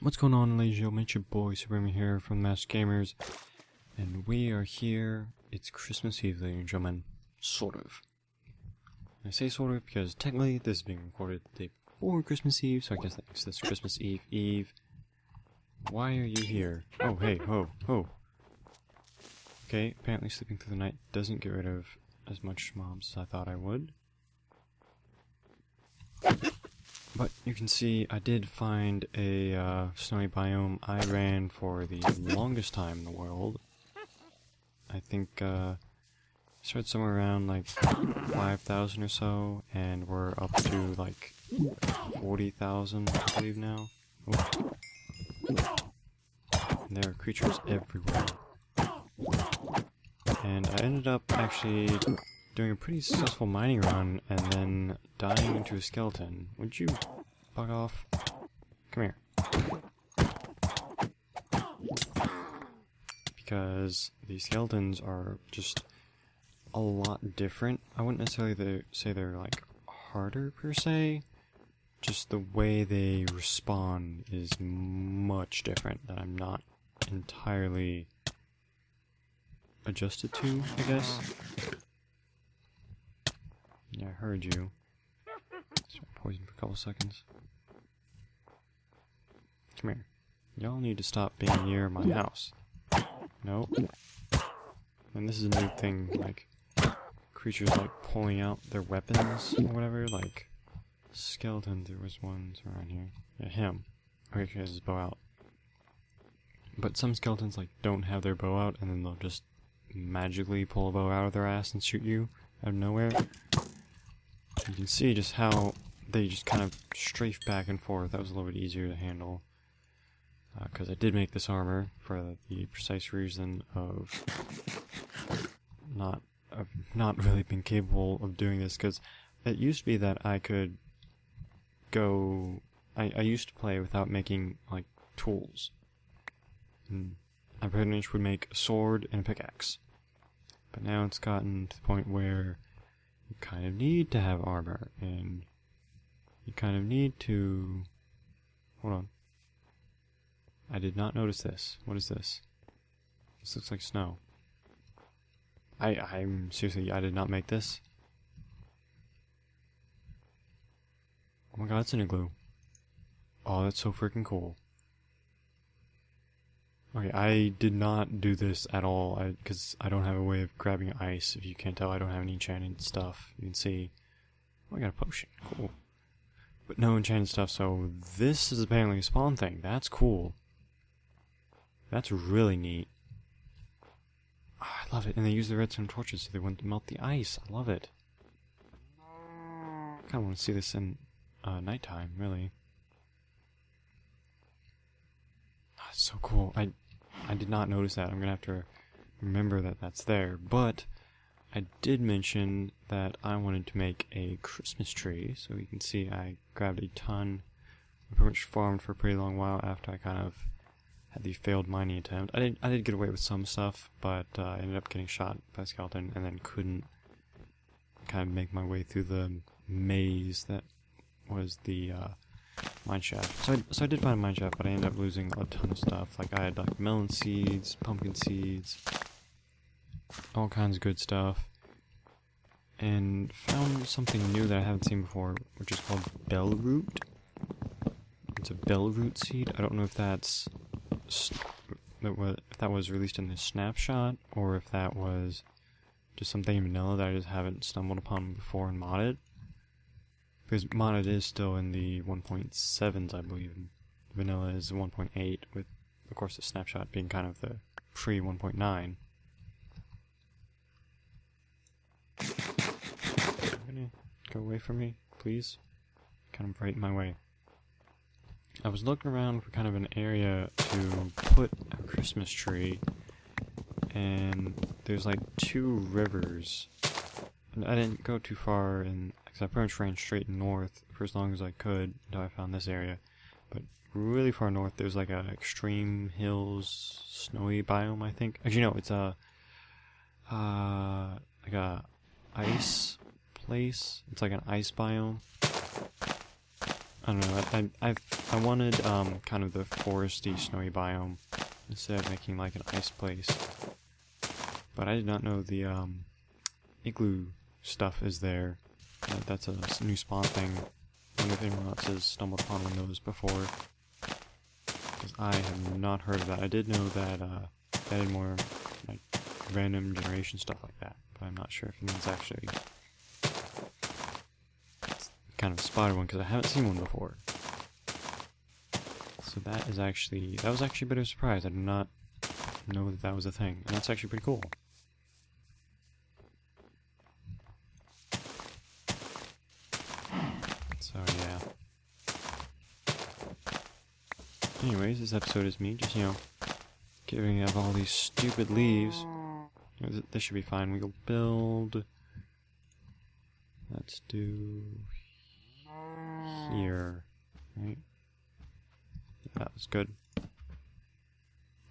What's going on, ladies and gentlemen? It's your boy superhemi here from Master Gamers, and we are here. It's Christmas Eve, ladies and gentlemen. Sort of. I say sort of because technically this is being recorded the day before Christmas Eve, so I guess that makes this Christmas Eve. Why are you here? Oh, hey, ho. Okay, apparently sleeping through the night doesn't get rid of as much mobs as I thought I would. But you can see I did find a snowy biome I ran for the longest time in the world. I think started somewhere around like 5,000 or so, and we're up to like 40,000 I believe now. Ooh. And there are creatures everywhere. And I ended up actually doing a pretty successful mining run and then dying into a skeleton. Would you bug off? Come here. Because the skeletons are just a lot different. I wouldn't necessarily say they're like harder per se. Just the way they respond is much different that I'm not entirely adjusted to, I guess. Yeah, I heard you. Start poison for a couple seconds. Come here. Y'all need to stop being near my house. Nope. And this is a new thing, like, creatures like pulling out their weapons or whatever, like skeletons. There was ones around here. Yeah, him. Okay, he has his bow out. But some skeletons, like, don't have their bow out, and then they'll just magically pull a bow out of their ass and shoot you out of nowhere. You can see just how they just kind of strafe back and forth. That was a little bit easier to handle. Because I did make this armor for the precise reason of not really being capable of doing this. Because it used to be that I could go... I used to play without making, like, tools. And I pretty much would make a sword and a pickaxe. But now it's gotten to the point where you kind of need to have armor, and you kind of need to... Hold on. I did not notice this. What is this? This looks like snow. I'm seriously, I did not make this. Oh my god, it's an igloo. Oh, that's so freaking cool. Okay, I did not do this at all, because I don't have a way of grabbing ice. If you can't tell, I don't have any enchanted stuff. You can see... Oh, I got a potion. Cool. But no enchanted stuff, so this is apparently a spawn thing. That's cool. That's really neat. Oh, I love it. And they use the redstone torches so they wouldn't melt the ice. I love it. I kind of want to see this in nighttime, really. Oh, it's so cool. I did not notice that. I'm going to have to remember that that's there. But I did mention that I wanted to make a Christmas tree. So you can see I grabbed a ton. I pretty much farmed for a pretty long while after I kind of had the failed mining attempt. I did get away with some stuff, but I ended up getting shot by a skeleton and then couldn't kind of make my way through the maze that was the mine shaft. So I did find a mine shaft, but I ended up losing a ton of stuff. Like I had like melon seeds, pumpkin seeds, all kinds of good stuff. And found something new that I haven't seen before, which is called bell root. It's a bell root seed. I don't know if that's if that was released in the Snapshot, or if that was just something in vanilla that I just haven't stumbled upon before and modded. Because modded is still in the 1.7s, I believe. Vanilla is 1.8, with, of course, the Snapshot being kind of the pre-1.9. Gonna go away from me, please? Kind of right in my way. I was looking around for kind of an area to put a Christmas tree, and there's like two rivers. And I didn't go too far, because I pretty much ran straight north for as long as I could until I found this area. But really far north, there's like a extreme hills, snowy biome, I think. Actually, no, it's like a ice place. It's like an ice biome. I don't know, I wanted, kind of the foresty, snowy biome, instead of making, like, an ice place. But I did not know the, Igloo stuff is there. That's a new spawn thing. I wonder if anyone else has stumbled upon one of those before. Because I have not heard of that. I did know that, they had more, like, random generation stuff like that. But I'm not sure if anyone's actually kind of spotted one, because I haven't seen one before. So that was actually a bit of a surprise. I did not know that that was a thing. And that's actually pretty cool. So yeah. Anyways, this episode is me just, getting rid of all these stupid leaves. This should be fine. We'll build... Let's do... here. Right? That was good.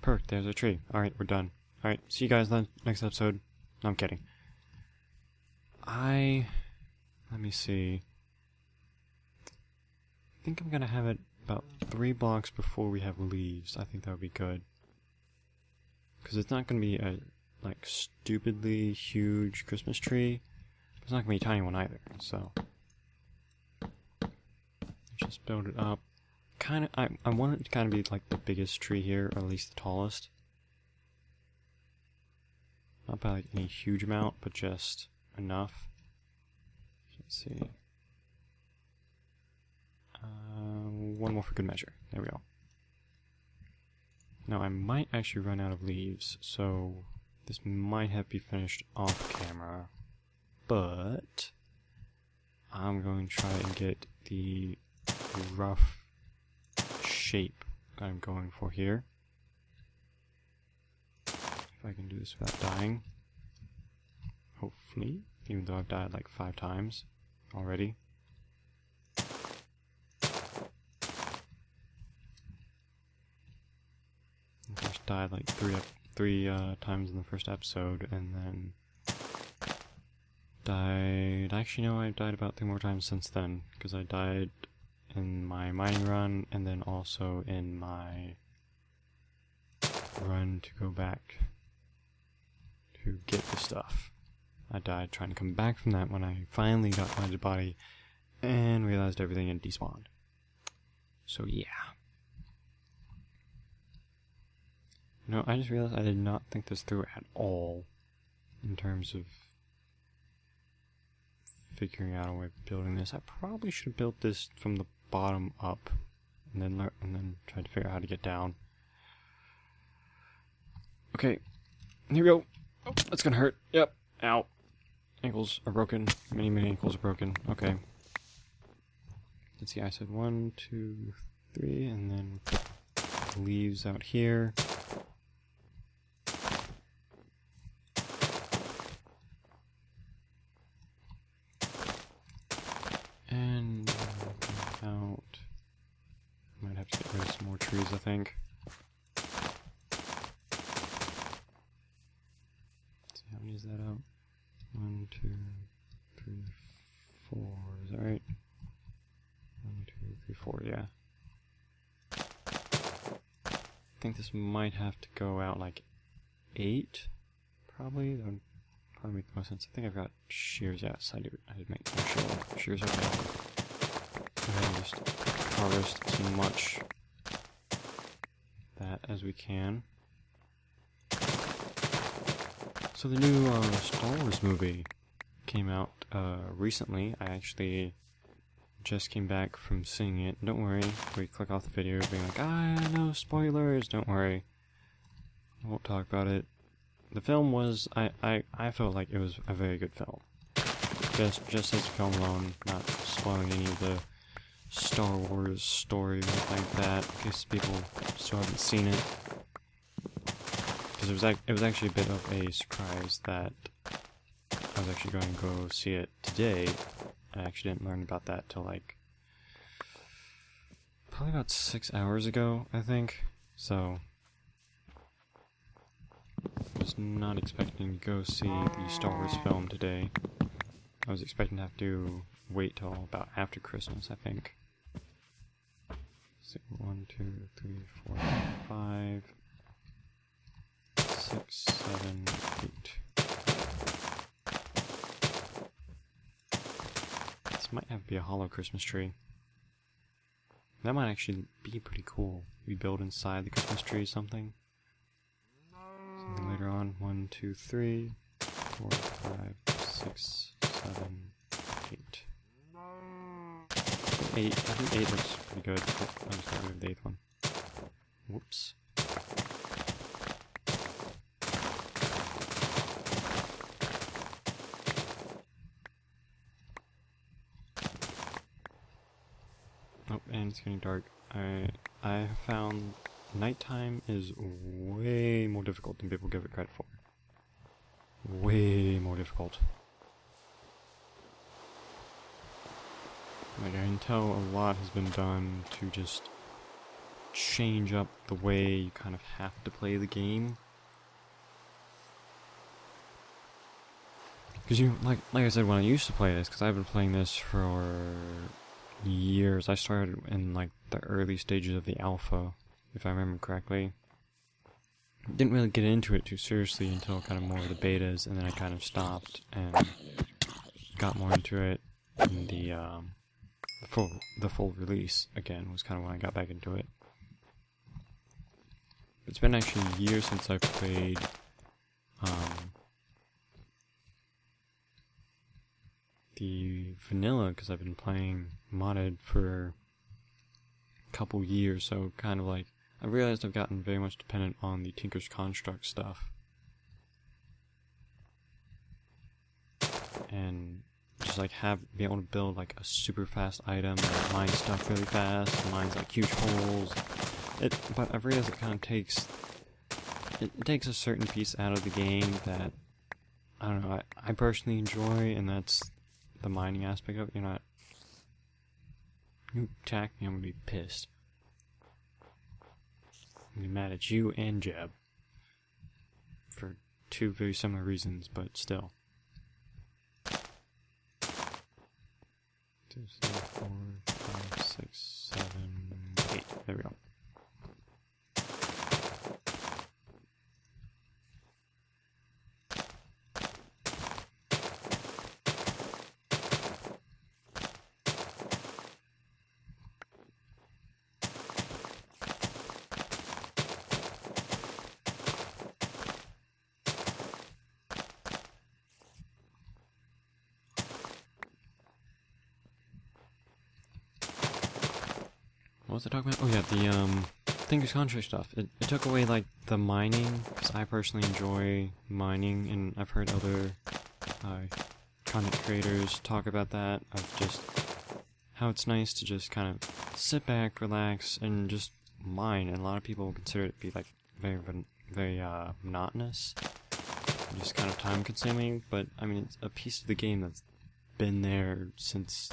Perfect, there's a tree. Alright, we're done. Alright, see you guys in the next episode. No, I'm kidding. Let me see. I think I'm gonna have it about 3 blocks before we have leaves. I think that would be good. Because it's not gonna be a, like, stupidly huge Christmas tree. It's not gonna be a tiny one either, so... Just build it up. I want it to kind of be like the biggest tree here, or at least the tallest. Not by like any huge amount, but just enough. Let's see. One more for good measure. There we go. Now I might actually run out of leaves, so this might have to be finished off camera. But I'm going to try and get the rough shape I'm going for here. If I can do this without dying. Hopefully. Even though I've died like 5 times already. I first died like three times in the first episode, and then died... Actually, no, I've died about 3 more times since then, because I died in my mining run, and then also in my run to go back to get the stuff. I died trying to come back from that when I finally got my dead body and realized everything had despawned. So yeah. No, I just realized I did not think this through at all in terms of figuring out a way of building this. I probably should have built this from the bottom up and then tried to figure out how to get down. Okay, here we go. Oh, that's gonna hurt. Yep. Ow. Ankles are broken. Many ankles are broken. Okay. Let's see, I said 1, 2, 3, and then leaves out here. And out. Might have to get rid of some more trees, I think. Let's see, how many is that out? 1, 2, 3, 4. Is that right? 1, 2, 3, 4, yeah. I think this might have to go out like 8, probably. That would probably make the most sense. I think I've got shears. Yes, I do. I did make sure shears are okay. Go ahead and just harvest as much that as we can. So the new Star Wars movie came out recently. I actually just came back from seeing it. Don't worry, we click off the video being like, no spoilers, don't worry. I won't talk about it. The film was, I felt like it was a very good film. Just as a film alone, not spoiling any of the Star Wars story or anything like that, in case people still haven't seen it. Because it was actually a bit of a surprise that I was actually going to go see it today. I actually didn't learn about that till like probably about 6 hours ago, I think. So I was not expecting to go see the Star Wars film today. I was expecting to have to wait till about after Christmas, I think. So 1, 2, 3, 4, 5, 6, 7, 8. This might have to be a hollow Christmas tree. That might actually be pretty cool. We build inside the Christmas tree something. Something later on. 1, 2, 3, 4, 5, 6, 7, 8. 8. I think 8 looks pretty good. I'm just gonna move the 8th one. Whoops. Oh, and it's getting dark. I have found nighttime is way more difficult than people give it credit for. Way more difficult. Like, I can tell a lot has been done to just change up the way you kind of have to play the game. Because like I said, when I used to play this, because I've been playing this for years. I started in like the early stages of the alpha, if I remember correctly. Didn't really get into it too seriously until kind of more of the betas, and then I kind of stopped and got more into it in the full release again was kind of when I got back into it. It's been actually years since I've played the vanilla, because I've been playing modded for a couple years, so kind of like I realized I've gotten very much dependent on the Tinker's Construct stuff. And just like be able to build like a super fast item that mines stuff really fast, and mines like huge holes. But I've realized it kind of takes a certain piece out of the game that I don't know, I personally enjoy, and that's the mining aspect of it. You attack me, I'm gonna be pissed. I'm gonna be mad at you and Jeb for two very similar reasons, but still. 2, 3, 4, 5, 6, 7, 8. There we go. What was I talking about? Oh yeah, the Tinker's Contract stuff. It took away like the mining, because I personally enjoy mining, and I've heard other content creators talk about that, of just how it's nice to just kind of sit back, relax, and just mine. And a lot of people consider it to be like very monotonous, and just kind of time consuming, but I mean, it's a piece of the game that's been there since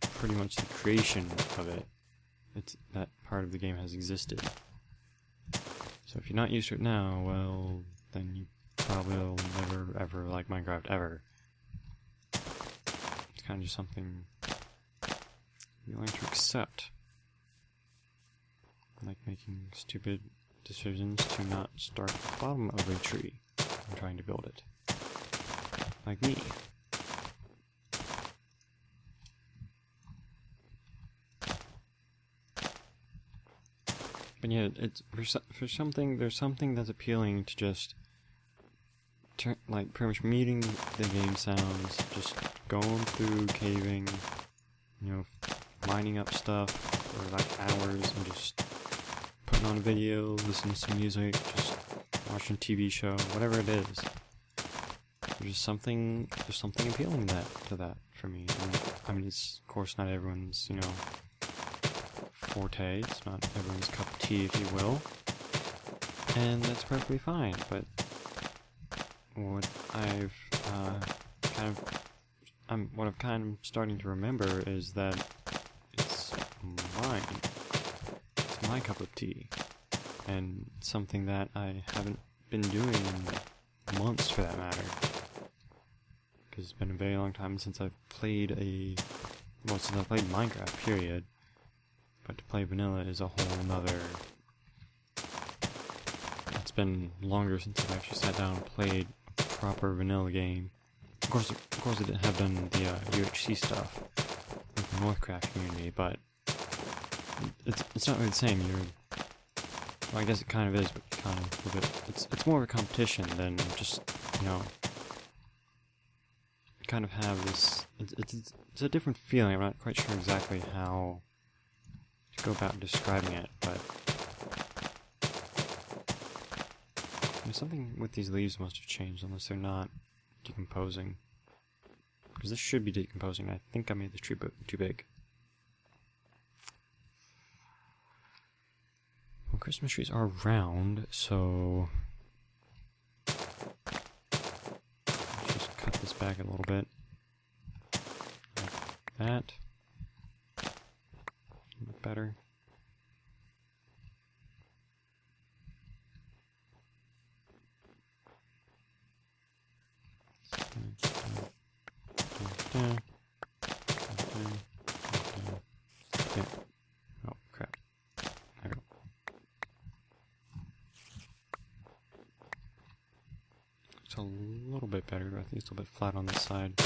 pretty much the creation of it. That part of the game has existed. So if you're not used to it now, well, then you probably will never ever like Minecraft ever. It's kind of just something you learn to accept. Like making stupid decisions to not start at the bottom of a tree and trying to build it. Like me. But yeah, it's for something. There's something that's appealing to just like pretty much meeting the game sounds, just going through caving, mining up stuff for like hours, and just putting on a video, listening to some music, just watching a TV show, whatever it is. There's something appealing to that for me. And, I mean, it's of course not everyone's forte, it's not everyone's cup of tea, if you will, and that's perfectly fine. But what I've kind of starting to remember is that it's mine. It's my cup of tea, and something that I haven't been doing in months, for that matter. Because it's been a very long time since I've played since I played Minecraft, period. but to play vanilla is a whole nother... It's been longer since I've actually sat down and played a proper vanilla game. Of course I didn't have done the UHC stuff with the Northcraft community, but it's not really the same. Well, I guess it kind of is, but kind of a little bit. It's more of a competition than just, you know, kind of have this. It's a different feeling. I'm not quite sure exactly how to go about describing it, but there's something with these leaves must have changed, unless they're not decomposing. Because this should be decomposing. I think I made the tree too big. Well, Christmas trees are round, so let's just cut this back a little bit. Like that. A little bit better. Oh, crap. There we go. It's a little bit better, but I think it's a little bit flat on this side.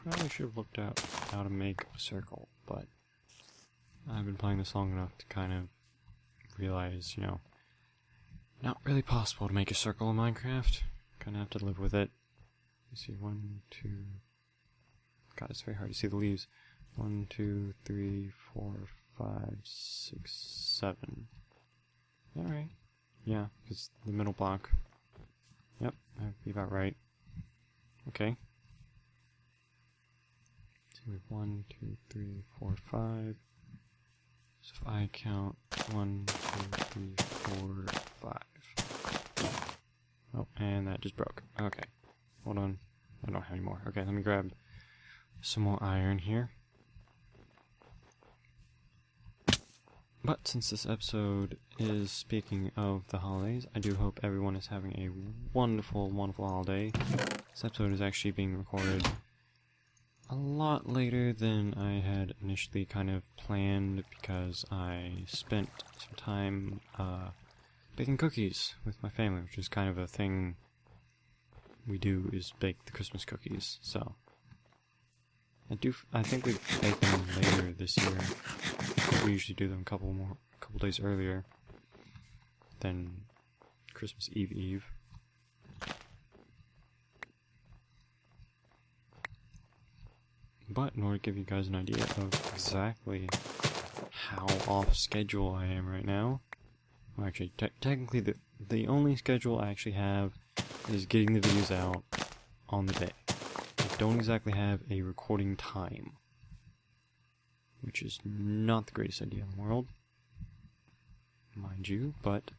Probably should have looked out how to make a circle, but I've been playing this long enough to kind of realize, you know, not really possible to make a circle in Minecraft. Kinda have to live with it. You see, 1, 2... God, it's very hard to see the leaves. 1, 2, 3, 4, 5, 6, 7. Alright. Yeah, it's the middle block. Yep, that'd be about right. Okay. So we have 1, 2, 3, 4, 5. So if I count 1, 2, 3, 4, 5. Oh, and that just broke. Okay. Hold on. I don't have any more. Okay, let me grab some more iron here. But since this episode is speaking of the holidays, I do hope everyone is having a wonderful, wonderful holiday. This episode is actually being recorded a lot later than I had initially kind of planned, because I spent some time baking cookies with my family, which is kind of a thing we do, is bake the Christmas cookies. So I think we bake them later this year. We usually do them a couple days earlier than Christmas Eve. But in order to give you guys an idea of exactly how off schedule I am right now, well, actually, technically the only schedule I actually have is getting the videos out on the day. I don't exactly have a recording time, which is not the greatest idea in the world, mind you, but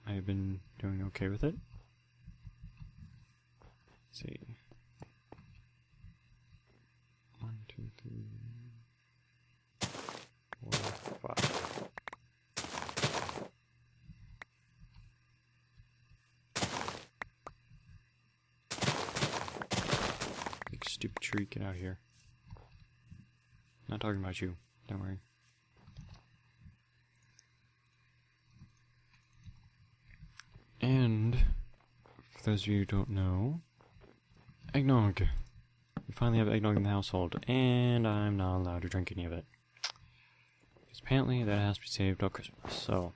I have been doing okay with it. Let's see. 1, 2, 3, 4, 5. Big stupid tree, get out of here. Not talking about you, don't worry. And for those of you who don't know, eggnog. We finally have eggnog in the household, and I'm not allowed to drink any of it. Because apparently that has to be saved till Christmas, so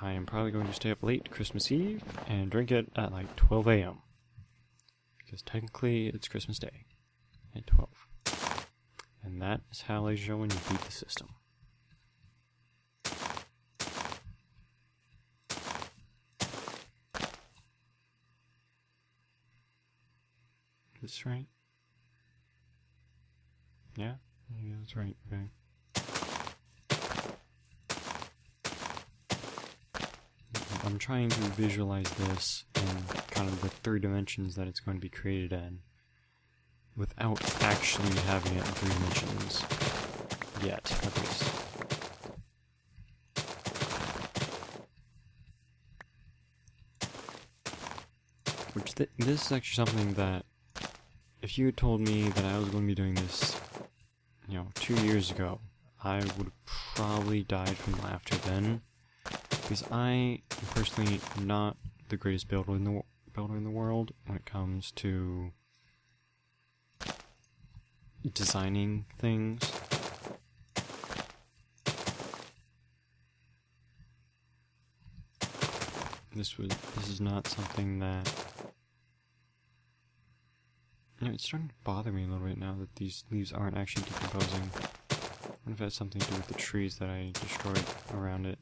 I am probably going to stay up late Christmas Eve and drink it at like 12 a.m. Because technically it's Christmas Day at 12. And that is how, ladies and gentlemen, you beat the system. Is this right? Yeah? Yeah, that's right. Okay. I'm trying to visualize this in kind of the 3 dimensions that it's going to be created in, without actually having it in 3 dimensions yet, at least. which this is actually something that, if you had told me that I was going to be doing this, 2 years ago, I would have probably died from laughter then, because I am personally not the greatest builder in the world when it comes to designing things. This is not something that, it's starting to bother me a little bit now that these leaves aren't actually decomposing. I wonder if it has something to do with the trees that I destroyed around it.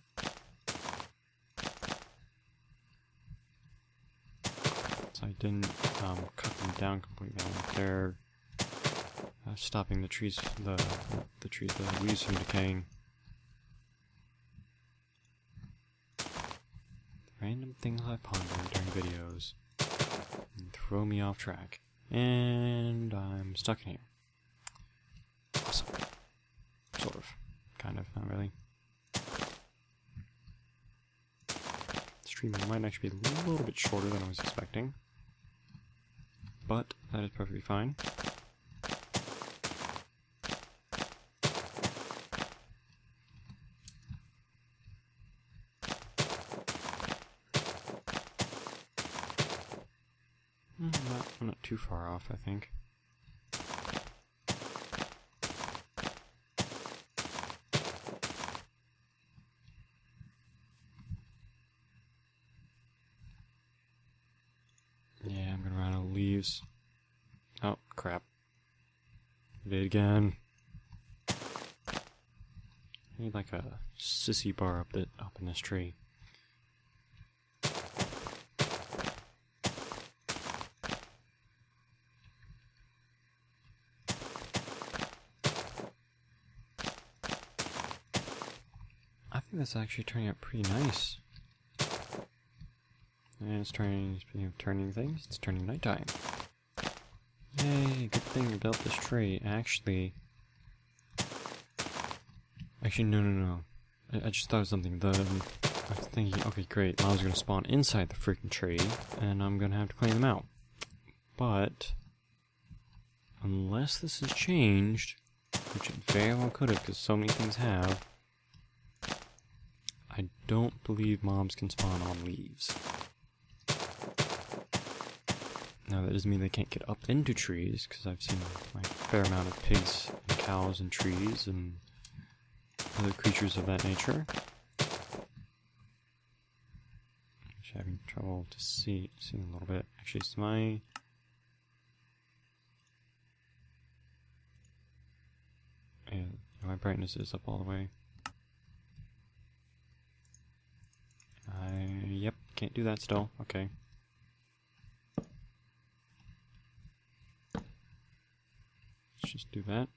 So I didn't cut them down completely. They're stopping the leaves from decaying. Random things I ponder during videos and throw me off track. And I'm stuck in here. Awesome. Sort of. Kind of. Not really. Stream might actually be a little bit shorter than I was expecting. But that is perfectly fine. I'm not too far off, I think. Yeah, I'm gonna run out of leaves. Oh, crap. Did it again. I need like a sissy bar up in this tree. I think that's actually turning out pretty nice. And it's turning, speaking of turning things, it's turning nighttime. Yay, good thing we built this tree. Actually, no. I just thought of something. I was thinking, okay, great, Mobs are going to spawn inside the freaking tree, and I'm going to have to clean them out. But, unless this has changed, which it very well could have, because so many things have, I don't believe mobs can spawn on leaves. Now that doesn't mean they can't get up into trees, because I've seen like, a fair amount of pigs and cows in trees and other creatures of that nature. Actually having trouble to seeing a little bit. Actually, it's my brightness is up all the way. Yep, can't do that still. Okay. Let's just do that.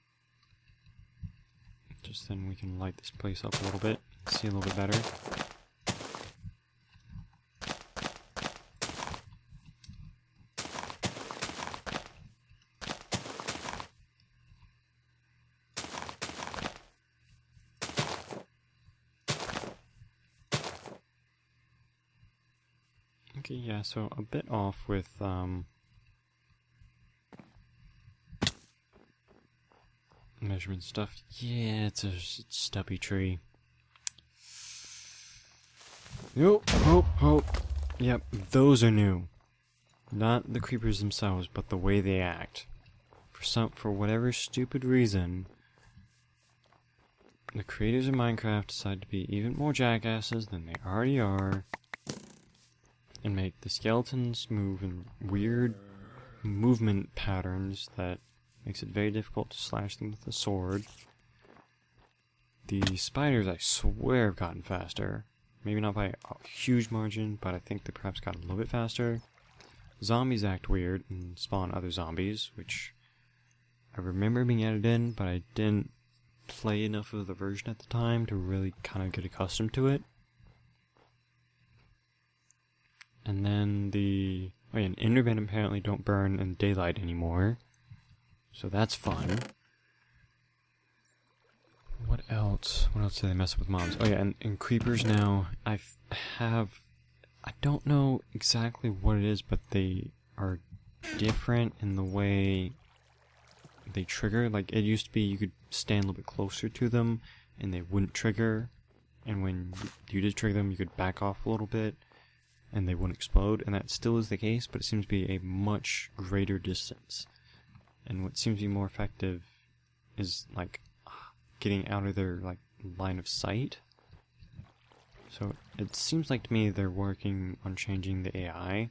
Just then we can light this place up a little bit, see a little bit better. Okay, yeah, so a bit off with, measurement stuff. Yeah, it's a stubby tree. Nope, hope. Yep, those are new. Not the creepers themselves, but the way they act. For whatever stupid reason, the creators of Minecraft decide to be even more jackasses than they already are, and make the skeletons move in weird movement patterns that makes it very difficult to slash them with a sword. The spiders, I swear, have gotten faster. Maybe not by a huge margin, but I think they perhaps got a little bit faster. Zombies act weird and spawn other zombies, which I remember being added in, but I didn't play enough of the version at the time to really kind of get accustomed to it. And then and Endermen apparently don't burn in daylight anymore. So that's fun. What else? What else do they mess up with mobs? Oh yeah, and creepers now, I don't know exactly what it is, but they are different in the way they trigger. Like, it used to be you could stand a little bit closer to them and they wouldn't trigger, and when you did trigger them you could back off a little bit and they wouldn't explode, and that still is the case, but it seems to be a much greater distance. And what seems to be more effective is like getting out of their like line of sight. So it seems like to me they're working on changing the AI,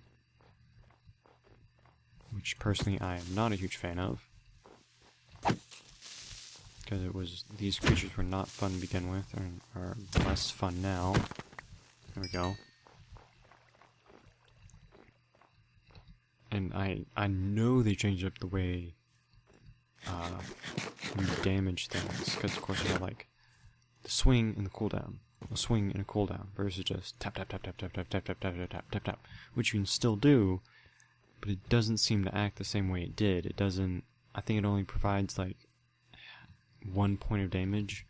which personally I am not a huge fan of, because these creatures were not fun to begin with, and are less fun now. There we go. And I know they changed up the way you damage things, because of course you have like the swing and the cooldown, a swing and a cooldown, versus just tap tap tap tap tap tap tap tap tap tap tap tap tap, which you can still do, but it doesn't seem to act the same way it did. It doesn't. I think it only provides like 1 point of damage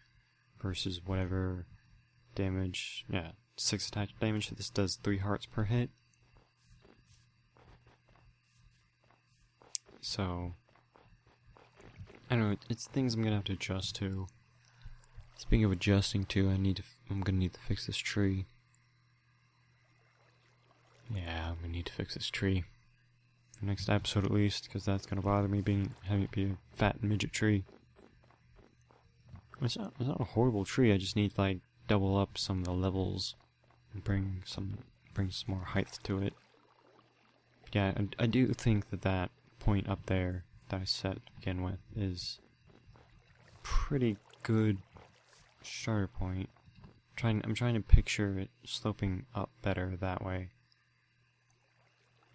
versus whatever damage. Yeah, 6 attack damage. This does 3 hearts per hit. So I don't know. It's things I'm gonna have to adjust to. Speaking of adjusting to, I'm gonna need to fix this tree. Yeah, I'm gonna need to fix this tree. For next episode at least, because that's gonna bother me having it be a fat midget tree. It's not a horrible tree, I just need to like double up some of the levels and bring some more height to it. Yeah, I do think that point up there that I set to begin with is pretty good starter point. I'm trying to picture it sloping up better that way.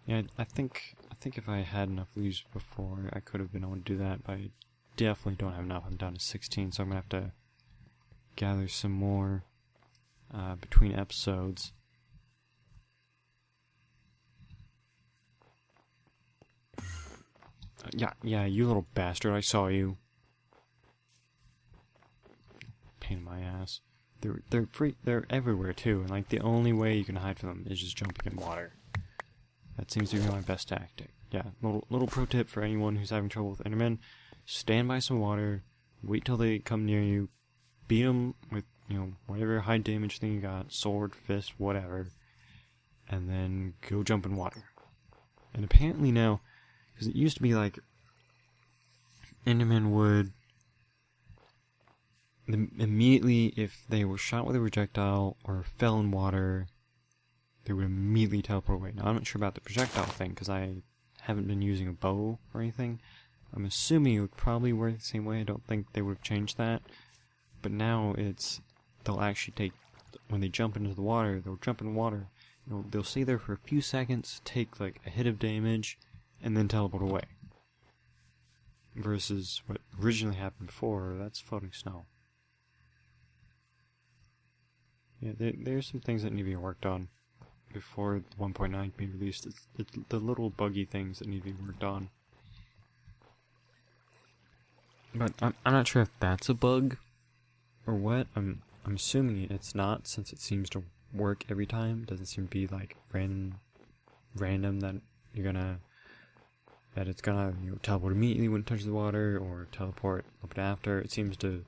Yeah, I think if I had enough leaves before, I could have been able to do that, but I definitely don't have enough. I'm down to 16, so I'm gonna have to gather some more between episodes. Yeah, you little bastard, I saw you. Pain in my ass. They're everywhere too, and like the only way you can hide from them is just jumping in water. That seems to be my best tactic. Yeah, little pro tip for anyone who's having trouble with Endermen: stand by some water, wait till they come near you, beat them with whatever high damage thing you got, sword, fist, whatever, and then go jump in water. And apparently now, because it used to be like Endermen would immediately, if they were shot with a projectile or fell in water, they would immediately teleport away. Now, I'm not sure about the projectile thing, because I haven't been using a bow or anything. I'm assuming it would probably work the same way. I don't think they would have changed that. But now they'll actually take, when they jump into the water, they'll jump in water, they'll stay there for a few seconds, take like a hit of damage, and then teleport away. Versus what originally happened before, that's floating snow. Yeah, there's some things that need to be worked on before 1.9 can be released. It's the little buggy things that need to be worked on. But I'm not sure if that's a bug or what. I'm assuming it's not, since it seems to work every time. It doesn't seem to be like random that it's gonna teleport immediately when it touches the water, or teleport a little bit after. It seems to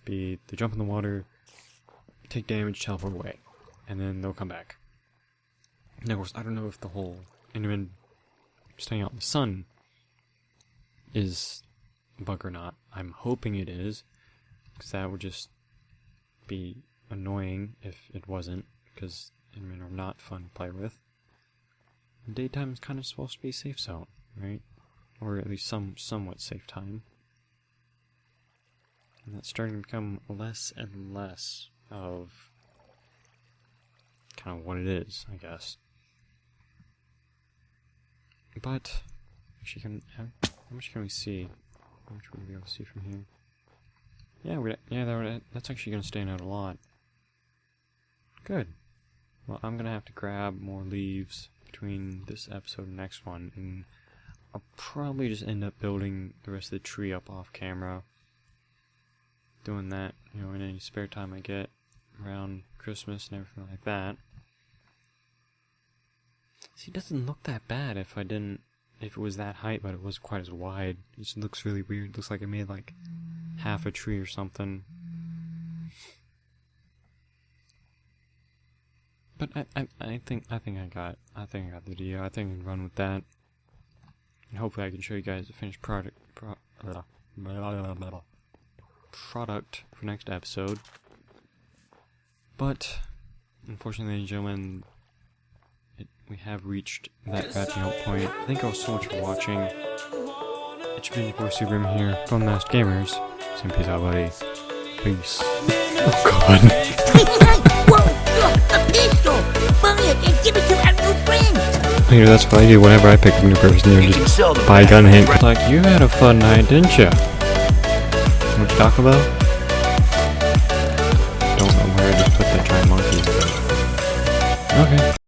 be they jump in the water, take damage, teleport away, and then they'll come back. And of course, I don't know if the whole Enderman staying out in the sun is a bug or not. I'm hoping it is, because that would just be annoying if it wasn't, because Endermen are not fun to play with. And daytime is kind of supposed to be a safe zone, right? Or at least somewhat safe time. And that's starting to become less and less of kind of what it is, I guess. But actually, how much can we see? How much will we be able to see from here? Yeah, that's actually going to stand out a lot. Good. Well, I'm going to have to grab more leaves between this episode and the next one, and I'll probably just end up building the rest of the tree up off camera. Doing that, in any spare time I get around Christmas and everything like that. See, it doesn't look that bad if it was that height, but it wasn't quite as wide. It just looks really weird. It looks like it made like half a tree or something. But I think I got the deal. I think I can run with that. And hopefully I can show you guys the finished product for next episode. But unfortunately, ladies and gentlemen, we have reached that wrapping up point. Thank you all so much for watching. It's been your boy superhemi here from Masked Gamers. Saying peace out, buddy. Peace. Oh God. Give it to our new friend. Later, that's what I do whenever I pick a new person. You just buy a gun hint. Like, you had a fun night, didn't you? What you talk about?